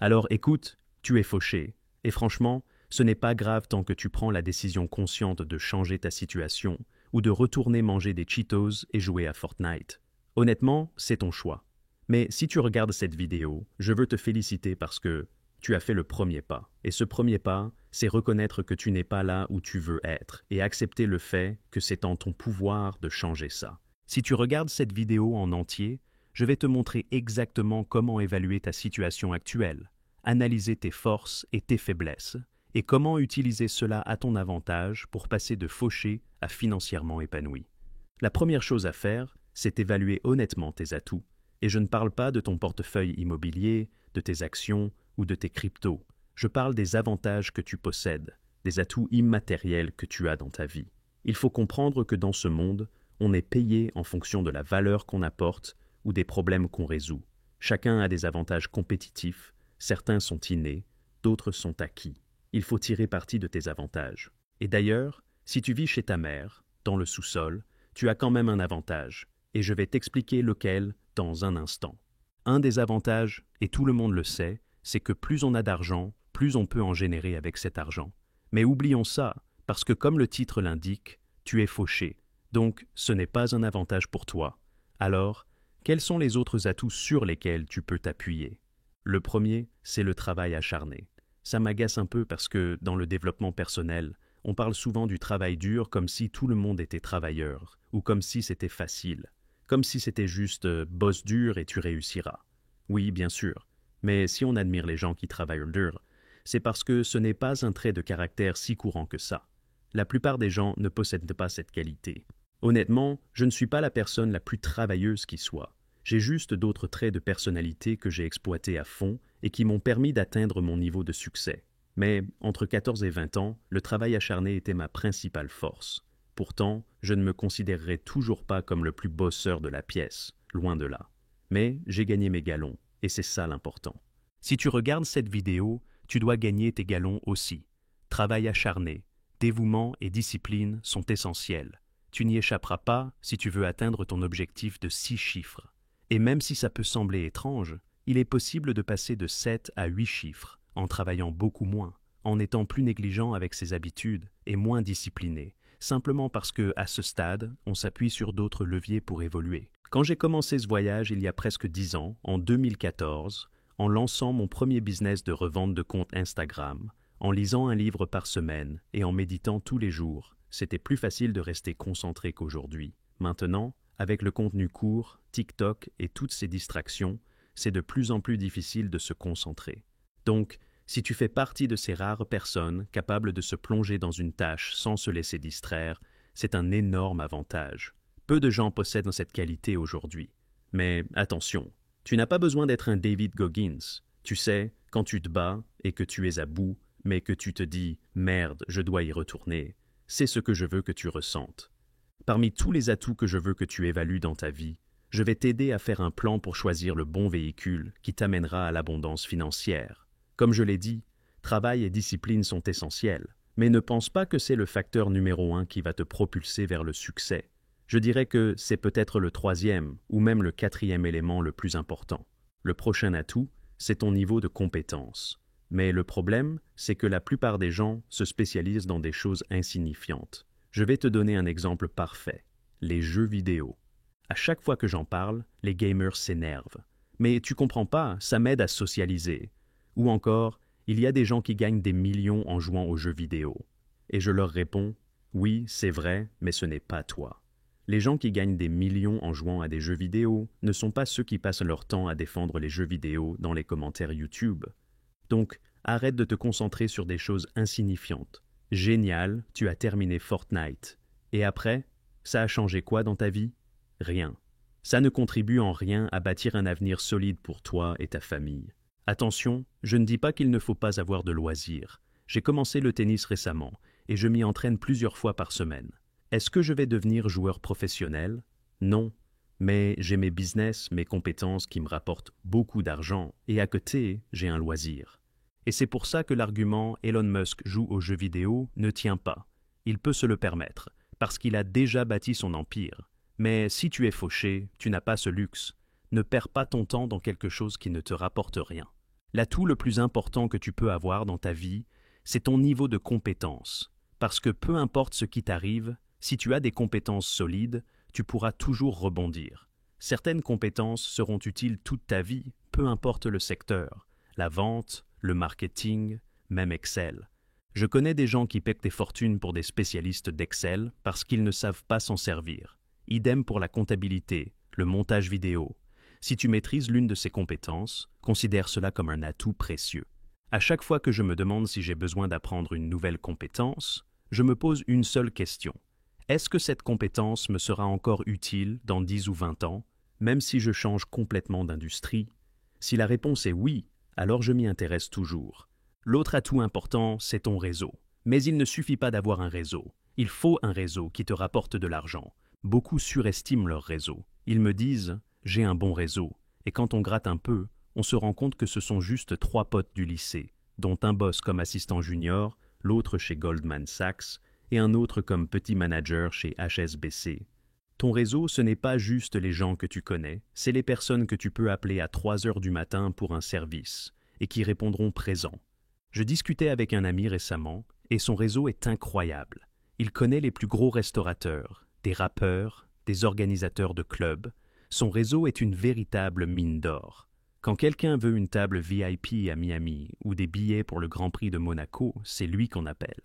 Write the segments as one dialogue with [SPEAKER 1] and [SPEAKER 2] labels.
[SPEAKER 1] Alors écoute, tu es fauché. Et franchement, ce n'est pas grave tant que tu prends la décision consciente de changer ta situation ou de retourner manger des Cheetos et jouer à Fortnite. Honnêtement, c'est ton choix. Mais si tu regardes cette vidéo, je veux te féliciter parce que tu as fait le premier pas. Et ce premier pas, c'est reconnaître que tu n'es pas là où tu veux être et accepter le fait que c'est en ton pouvoir de changer ça. Si tu regardes cette vidéo en entier, je vais te montrer exactement comment évaluer ta situation actuelle, analyser tes forces et tes faiblesses, et comment utiliser cela à ton avantage pour passer de fauché à financièrement épanoui. La première chose à faire, c'est évaluer honnêtement tes atouts. Et je ne parle pas de ton portefeuille immobilier, de tes actions ou de tes cryptos. Je parle des avantages que tu possèdes, des atouts immatériels que tu as dans ta vie. Il faut comprendre que dans ce monde, on est payé en fonction de la valeur qu'on apporte ou des problèmes qu'on résout. Chacun a des avantages compétitifs, certains sont innés, d'autres sont acquis. Il faut tirer parti de tes avantages. Et d'ailleurs, si tu vis chez ta mère, dans le sous-sol, tu as quand même un avantage, et je vais t'expliquer lequel dans un instant. Un des avantages, et tout le monde le sait, c'est que plus on a d'argent, plus on peut en générer avec cet argent. Mais oublions ça, parce que comme le titre l'indique, tu es fauché, donc ce n'est pas un avantage pour toi. Alors, quels sont les autres atouts sur lesquels tu peux t'appuyer? Le premier, c'est le travail acharné. Ça m'agace un peu parce que, dans le développement personnel, on parle souvent du travail dur comme si tout le monde était travailleur, ou comme si c'était facile, comme si c'était juste bosse dur et tu réussiras. Oui, bien sûr, mais si on admire les gens qui travaillent dur, c'est parce que ce n'est pas un trait de caractère si courant que ça. La plupart des gens ne possèdent pas cette qualité. Honnêtement, je ne suis pas la personne la plus travailleuse qui soit. J'ai juste d'autres traits de personnalité que j'ai exploités à fond et qui m'ont permis d'atteindre mon niveau de succès. Mais entre 14 et 20 ans, le travail acharné était ma principale force. Pourtant, je ne me considérerais toujours pas comme le plus bosseur de la pièce, loin de là. Mais j'ai gagné mes galons, et c'est ça l'important. Si tu regardes cette vidéo, tu dois gagner tes galons aussi. Travail acharné, dévouement et discipline sont essentiels. Tu n'y échapperas pas si tu veux atteindre ton objectif de 6 chiffres. Et même si ça peut sembler étrange, il est possible de passer de 7 à 8 chiffres, en travaillant beaucoup moins, en étant plus négligent avec ses habitudes et moins discipliné, simplement parce que, à ce stade, on s'appuie sur d'autres leviers pour évoluer. Quand j'ai commencé ce voyage il y a presque 10 ans, en 2014, en lançant mon premier business de revente de compte Instagram, en lisant un livre par semaine et en méditant tous les jours, c'était plus facile de rester concentré qu'aujourd'hui. Maintenant, avec le contenu court, TikTok et toutes ces distractions, c'est de plus en plus difficile de se concentrer. Donc, si tu fais partie de ces rares personnes capables de se plonger dans une tâche sans se laisser distraire, c'est un énorme avantage. Peu de gens possèdent cette qualité aujourd'hui. Mais attention, tu n'as pas besoin d'être un David Goggins. Tu sais, quand tu te bats et que tu es à bout, mais que tu te dis « merde, je dois y retourner », c'est ce que je veux que tu ressentes. Parmi tous les atouts que je veux que tu évalues dans ta vie, je vais t'aider à faire un plan pour choisir le bon véhicule qui t'amènera à l'abondance financière. Comme je l'ai dit, travail et discipline sont essentiels, mais ne pense pas que c'est le facteur numéro 1 qui va te propulser vers le succès. Je dirais que c'est peut-être le 3e ou même le 4e élément le plus important. Le prochain atout, c'est ton niveau de compétence. Mais le problème, c'est que la plupart des gens se spécialisent dans des choses insignifiantes. Je vais te donner un exemple parfait, les jeux vidéo. À chaque fois que j'en parle, les gamers s'énervent. Mais tu comprends pas, ça m'aide à socialiser. Ou encore, il y a des gens qui gagnent des millions en jouant aux jeux vidéo. Et je leur réponds, oui, c'est vrai, mais ce n'est pas toi. Les gens qui gagnent des millions en jouant à des jeux vidéo ne sont pas ceux qui passent leur temps à défendre les jeux vidéo dans les commentaires YouTube. Donc, arrête de te concentrer sur des choses insignifiantes. Génial, tu as terminé Fortnite. Et après, ça a changé quoi dans ta vie? Rien. Ça ne contribue en rien à bâtir un avenir solide pour toi et ta famille. Attention, je ne dis pas qu'il ne faut pas avoir de loisirs. J'ai commencé le tennis récemment et je m'y entraîne plusieurs fois par semaine. Est-ce que je vais devenir joueur professionnel? Non. Mais j'ai mes business, mes compétences qui me rapportent beaucoup d'argent et à côté, j'ai un loisir. Et c'est pour ça que l'argument Elon Musk joue aux jeux vidéo ne tient pas. Il peut se le permettre, parce qu'il a déjà bâti son empire. Mais si tu es fauché, tu n'as pas ce luxe. Ne perds pas ton temps dans quelque chose qui ne te rapporte rien. L'atout le plus important que tu peux avoir dans ta vie, c'est ton niveau de compétence. Parce que peu importe ce qui t'arrive, si tu as des compétences solides, tu pourras toujours rebondir. Certaines compétences seront utiles toute ta vie, peu importe le secteur. La vente, le marketing, même Excel. Je connais des gens qui paient des fortunes pour des spécialistes d'Excel parce qu'ils ne savent pas s'en servir. Idem pour la comptabilité, le montage vidéo. Si tu maîtrises l'une de ces compétences, considère cela comme un atout précieux. À chaque fois que je me demande si j'ai besoin d'apprendre une nouvelle compétence, je me pose une seule question. Est-ce que cette compétence me sera encore utile dans 10 ou 20 ans, même si je change complètement d'industrie? Si la réponse est oui, alors je m'y intéresse toujours. L'autre atout important, c'est ton réseau. Mais il ne suffit pas d'avoir un réseau. Il faut un réseau qui te rapporte de l'argent. Beaucoup surestiment leur réseau. Ils me disent « j'ai un bon réseau ». Et quand on gratte un peu, on se rend compte que ce sont juste 3 potes du lycée, dont un bosse comme assistant junior, l'autre chez Goldman Sachs et un autre comme petit manager chez HSBC. Ton réseau, ce n'est pas juste les gens que tu connais, c'est les personnes que tu peux appeler à 3 heures du matin pour un service et qui répondront présents. Je discutais avec un ami récemment et son réseau est incroyable. Il connaît les plus gros restaurateurs, des rappeurs, des organisateurs de clubs. Son réseau est une véritable mine d'or. Quand quelqu'un veut une table VIP à Miami ou des billets pour le Grand Prix de Monaco, c'est lui qu'on appelle.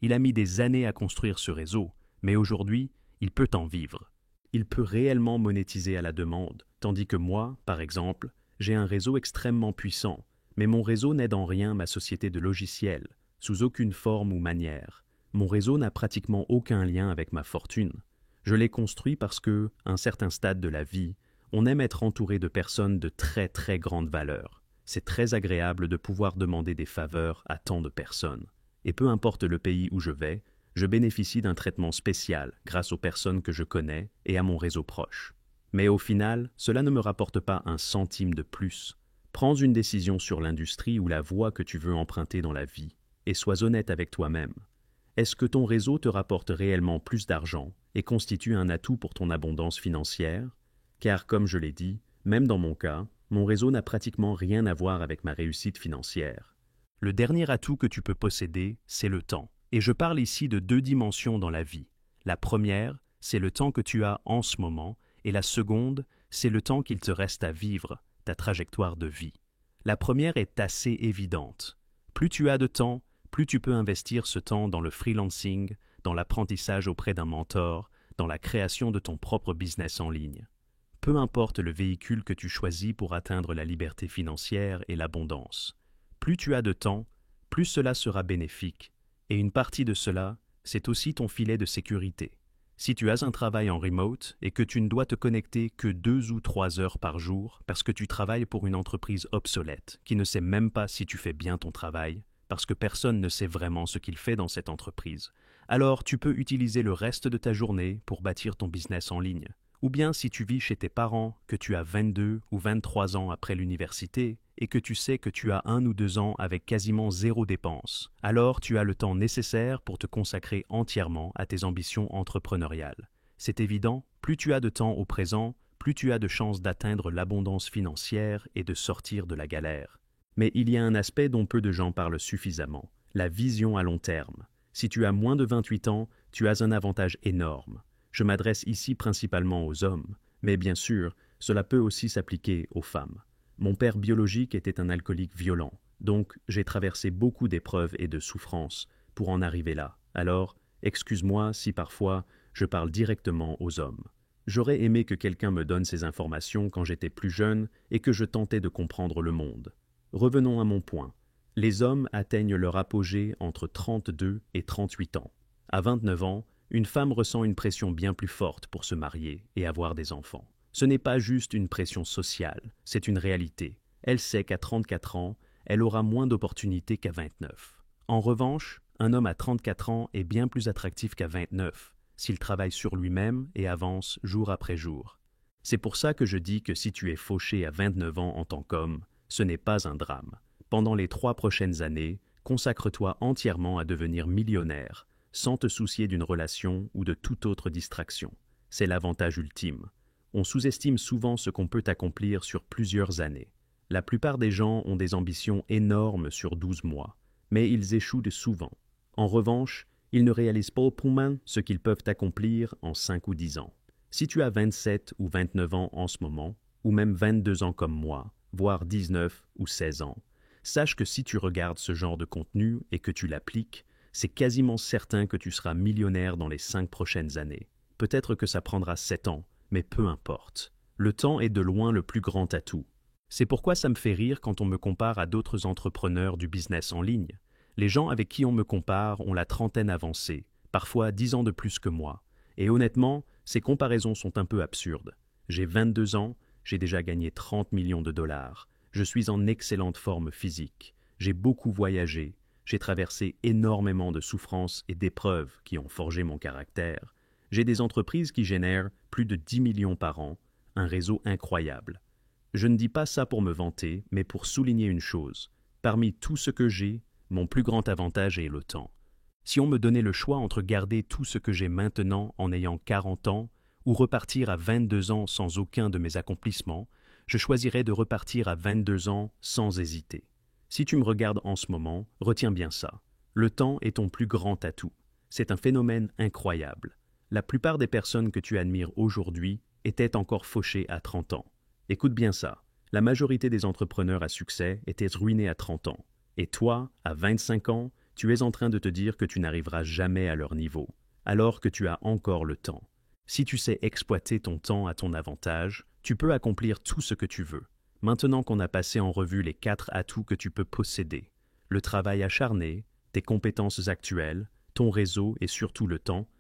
[SPEAKER 1] Il a mis des années à construire ce réseau, mais aujourd'hui, il peut en vivre. Il peut réellement monétiser à la demande, tandis que moi, par exemple, j'ai un réseau extrêmement puissant, mais mon réseau n'aide en rien ma société de logiciels, sous aucune forme ou manière. Mon réseau n'a pratiquement aucun lien avec ma fortune. Je l'ai construit parce que, à un certain stade de la vie, on aime être entouré de personnes de très très grande valeur. C'est très agréable de pouvoir demander des faveurs à tant de personnes. Et peu importe le pays où je vais, je bénéficie d'un traitement spécial grâce aux personnes que je connais et à mon réseau proche. Mais au final, cela ne me rapporte pas un centime de plus. Prends une décision sur l'industrie ou la voie que tu veux emprunter dans la vie et sois honnête avec toi-même. Est-ce que ton réseau te rapporte réellement plus d'argent et constitue un atout pour ton abondance financière? Car, comme je l'ai dit, même dans mon cas, mon réseau n'a pratiquement rien à voir avec ma réussite financière. Le dernier atout que tu peux posséder, c'est le temps. Et je parle ici de 2 dimensions dans la vie. La première, c'est le temps que tu as en ce moment, et la seconde, c'est le temps qu'il te reste à vivre, ta trajectoire de vie. La première est assez évidente. Plus tu as de temps, plus tu peux investir ce temps dans le freelancing, dans l'apprentissage auprès d'un mentor, dans la création de ton propre business en ligne. Peu importe le véhicule que tu choisis pour atteindre la liberté financière et l'abondance. Plus tu as de temps, plus cela sera bénéfique. Et une partie de cela, c'est aussi ton filet de sécurité. Si tu as un travail en remote et que tu ne dois te connecter que 2 ou 3 heures par jour parce que tu travailles pour une entreprise obsolète qui ne sait même pas si tu fais bien ton travail, parce que personne ne sait vraiment ce qu'il fait dans cette entreprise, alors tu peux utiliser le reste de ta journée pour bâtir ton business en ligne. Ou bien si tu vis chez tes parents, que tu as 22 ou 23 ans après l'université et que tu sais que tu as 1 ou 2 ans avec quasiment 0 dépenses, alors tu as le temps nécessaire pour te consacrer entièrement à tes ambitions entrepreneuriales. C'est évident, plus tu as de temps au présent, plus tu as de chances d'atteindre l'abondance financière et de sortir de la galère. Mais il y a un aspect dont peu de gens parlent suffisamment, la vision à long terme. Si tu as moins de 28 ans, tu as un avantage énorme. Je m'adresse ici principalement aux hommes, mais bien sûr, cela peut aussi s'appliquer aux femmes. Mon père biologique était un alcoolique violent, donc j'ai traversé beaucoup d'épreuves et de souffrances pour en arriver là. Alors, excuse-moi si parfois je parle directement aux hommes. J'aurais aimé que quelqu'un me donne ces informations quand j'étais plus jeune et que je tentais de comprendre le monde. Revenons à mon point. Les hommes atteignent leur apogée entre 32 et 38 ans. À 29 ans, une femme ressent une pression bien plus forte pour se marier et avoir des enfants. Ce n'est pas juste une pression sociale, c'est une réalité. Elle sait qu'à 34 ans, elle aura moins d'opportunités qu'à 29. En revanche, un homme à 34 ans est bien plus attractif qu'à 29, s'il travaille sur lui-même et avance jour après jour. C'est pour ça que je dis que si tu es fauché à 29 ans en tant qu'homme, ce n'est pas un drame. Pendant les 3 prochaines années, consacre-toi entièrement à devenir millionnaire, sans te soucier d'une relation ou de toute autre distraction. C'est l'avantage ultime. On sous-estime souvent ce qu'on peut accomplir sur plusieurs années. La plupart des gens ont des ambitions énormes sur 12 mois, mais ils échouent souvent. En revanche, ils ne réalisent pas au point ce qu'ils peuvent accomplir en 5 ou 10 ans. Si tu as 27 ou 29 ans en ce moment, ou même 22 ans comme moi, voire 19 ou 16 ans, sache que si tu regardes ce genre de contenu et que tu l'appliques, c'est quasiment certain que tu seras millionnaire dans les 5 prochaines années. Peut-être que ça prendra 7 ans, mais peu importe. Le temps est de loin le plus grand atout. C'est pourquoi ça me fait rire quand on me compare à d'autres entrepreneurs du business en ligne. Les gens avec qui on me compare ont la trentaine avancée, parfois 10 ans de plus que moi. Et honnêtement, ces comparaisons sont un peu absurdes. J'ai 22 ans, j'ai déjà gagné 30 millions de dollars. Je suis en excellente forme physique. J'ai beaucoup voyagé. J'ai traversé énormément de souffrances et d'épreuves qui ont forgé mon caractère. J'ai des entreprises qui génèrent plus de 10 millions par an, un réseau incroyable. Je ne dis pas ça pour me vanter, mais pour souligner une chose. Parmi tout ce que j'ai, mon plus grand avantage est le temps. Si on me donnait le choix entre garder tout ce que j'ai maintenant en ayant 40 ans ou repartir à 22 ans sans aucun de mes accomplissements, je choisirais de repartir à 22 ans sans hésiter. Si tu me regardes en ce moment, retiens bien ça. Le temps est ton plus grand atout. C'est un phénomène incroyable. La plupart des personnes que tu admires aujourd'hui étaient encore fauchées à 30 ans. Écoute bien ça. La majorité des entrepreneurs à succès étaient ruinés à 30 ans. Et toi, à 25 ans, tu es en train de te dire que tu n'arriveras jamais à leur niveau, alors que tu as encore le temps. Si tu sais exploiter ton temps à ton avantage, tu peux accomplir tout ce que tu veux. Maintenant qu'on a passé en revue les 4 atouts que tu peux posséder, le travail acharné, tes compétences actuelles, ton réseau et surtout le temps,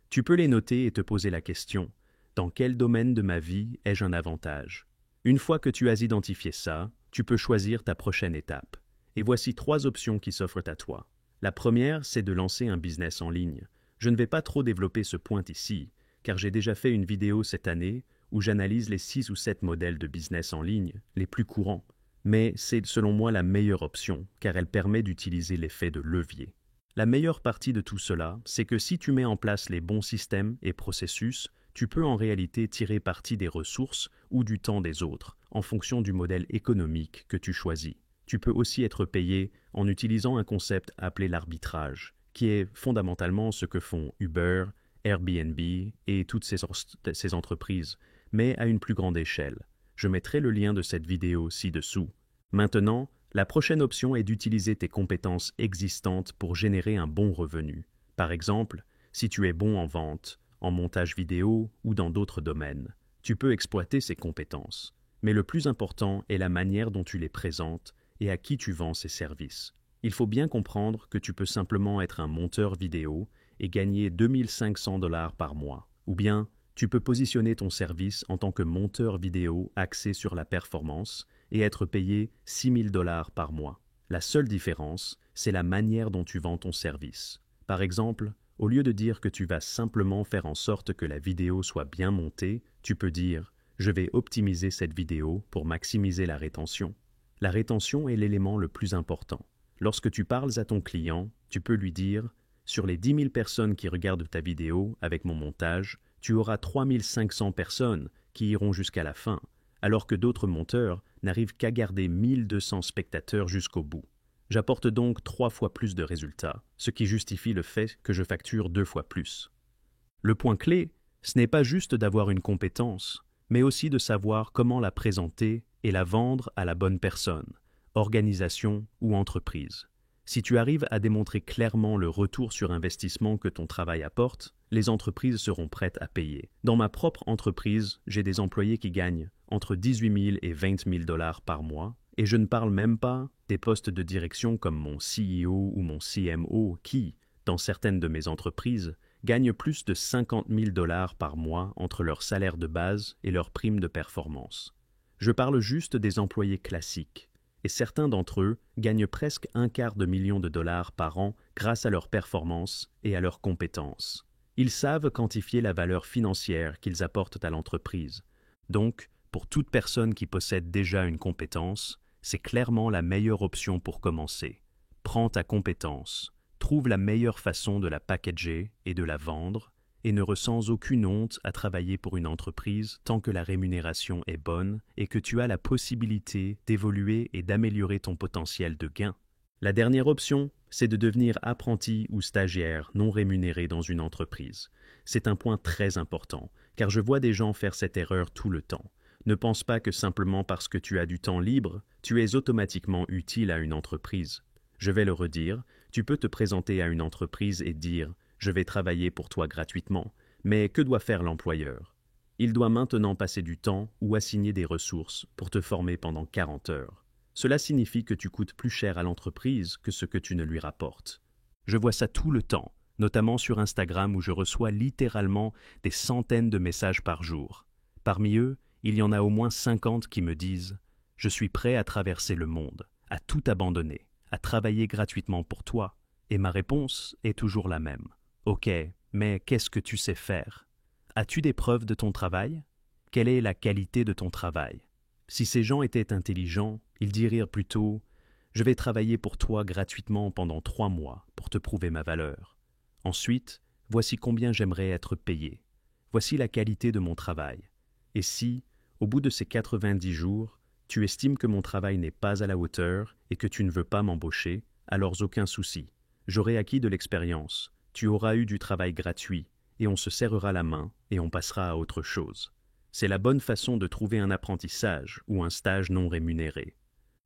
[SPEAKER 1] tu peux les noter et te poser la question, dans quel domaine de ma vie ai-je un avantage? Une fois que tu as identifié ça, tu peux choisir ta prochaine étape. Et voici 3 options qui s'offrent à toi. La première, c'est de lancer un business en ligne. Je ne vais pas trop développer ce point ici, car j'ai déjà fait une vidéo cette année où j'analyse les 6 ou 7 modèles de business en ligne, les plus courants. Mais c'est selon moi la meilleure option, car elle permet d'utiliser l'effet de levier. La meilleure partie de tout cela, c'est que si tu mets en place les bons systèmes et processus, tu peux en réalité tirer parti des ressources ou du temps des autres, en fonction du modèle économique que tu choisis. Tu peux aussi être payé en utilisant un concept appelé l'arbitrage, qui est fondamentalement ce que font Uber, Airbnb et toutes ces entreprises, mais à une plus grande échelle. Je mettrai le lien de cette vidéo ci-dessous. Maintenant, la prochaine option est d'utiliser tes compétences existantes pour générer un bon revenu. Par exemple, si tu es bon en vente, en montage vidéo ou dans d'autres domaines, tu peux exploiter ces compétences. Mais le plus important est la manière dont tu les présentes et à qui tu vends ces services. Il faut bien comprendre que tu peux simplement être un monteur vidéo et gagner 2500 $ par mois. Ou bien, tu peux positionner ton service en tant que monteur vidéo axé sur la performance et être payé 6000 $ par mois. La seule différence, c'est la manière dont tu vends ton service. Par exemple, au lieu de dire que tu vas simplement faire en sorte que la vidéo soit bien montée, tu peux dire « Je vais optimiser cette vidéo pour maximiser la rétention ». La rétention est l'élément le plus important. Lorsque tu parles à ton client, tu peux lui dire « Sur les 10 000 personnes qui regardent ta vidéo avec mon montage, tu auras 3500 personnes qui iront jusqu'à la fin, alors que d'autres monteurs n'arrivent qu'à garder 1200 spectateurs jusqu'au bout. J'apporte donc 3 fois plus de résultats, ce qui justifie le fait que je facture 2 fois plus. Le point clé, ce n'est pas juste d'avoir une compétence, mais aussi de savoir comment la présenter et la vendre à la bonne personne, organisation ou entreprise. Si tu arrives à démontrer clairement le retour sur investissement que ton travail apporte, les entreprises seront prêtes à payer. Dans ma propre entreprise, j'ai des employés qui gagnent entre 18 000 et 20 000 $ par mois, et je ne parle même pas des postes de direction comme mon CEO ou mon CMO qui, dans certaines de mes entreprises, gagnent plus de 50 000 $ par mois entre leur salaire de base et leur prime de performance. Je parle juste des employés classiques, et certains d'entre eux gagnent presque $250 000 par an grâce à leur performance et à leurs compétences. Ils savent quantifier la valeur financière qu'ils apportent à l'entreprise. Donc, pour toute personne qui possède déjà une compétence, c'est clairement la meilleure option pour commencer. Prends ta compétence, trouve la meilleure façon de la packager et de la vendre, et ne ressens aucune honte à travailler pour une entreprise tant que la rémunération est bonne et que tu as la possibilité d'évoluer et d'améliorer ton potentiel de gain. La dernière option, c'est de devenir apprenti ou stagiaire non rémunéré dans une entreprise. C'est un point très important, car je vois des gens faire cette erreur tout le temps. Ne pense pas que simplement parce que tu as du temps libre, tu es automatiquement utile à une entreprise. Je vais le redire, tu peux te présenter à une entreprise et dire « Je vais travailler pour toi gratuitement », mais que doit faire l'employeur? Il doit maintenant passer du temps ou assigner des ressources pour te former pendant 40 heures. Cela signifie que tu coûtes plus cher à l'entreprise que ce que tu ne lui rapportes. Je vois ça tout le temps, notamment sur Instagram où je reçois littéralement des centaines de messages par jour. Parmi eux, il y en a au moins 50 qui me disent « Je suis prêt à traverser le monde, à tout abandonner, à travailler gratuitement pour toi. » Et ma réponse est toujours la même. « Ok, mais qu'est-ce que tu sais faire? As-tu des preuves de ton travail? Quelle est la qualité de ton travail? » Si ces gens étaient intelligents, ils diraient plutôt « Je vais travailler pour toi gratuitement pendant 3 mois pour te prouver ma valeur. Ensuite, voici combien j'aimerais être payé. Voici la qualité de mon travail. Et si, au bout de ces 90 jours, tu estimes que mon travail n'est pas à la hauteur et que tu ne veux pas m'embaucher, alors aucun souci. J'aurai acquis de l'expérience, tu auras eu du travail gratuit, et on se serrera la main et on passera à autre chose. C'est la bonne façon de trouver un apprentissage ou un stage non rémunéré.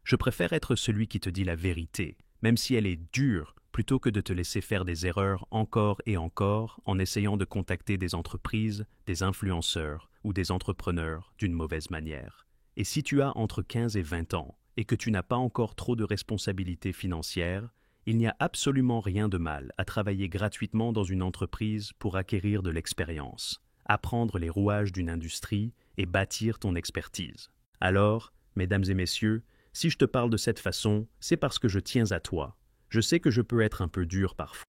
[SPEAKER 1] Je préfère être celui qui te dit la vérité, même si elle est dure, plutôt que de te laisser faire des erreurs encore et encore en essayant de contacter des entreprises, des influenceurs ou des entrepreneurs d'une mauvaise manière. Et si tu as entre 15 et 20 ans et que tu n'as pas encore trop de responsabilités financières, il n'y a absolument rien de mal à travailler gratuitement dans une entreprise pour acquérir de l'expérience, apprendre les rouages d'une industrie et bâtir ton expertise. Alors, mesdames et messieurs, si je te parle de cette façon, c'est parce que je tiens à toi. Je sais que je peux être un peu dur parfois.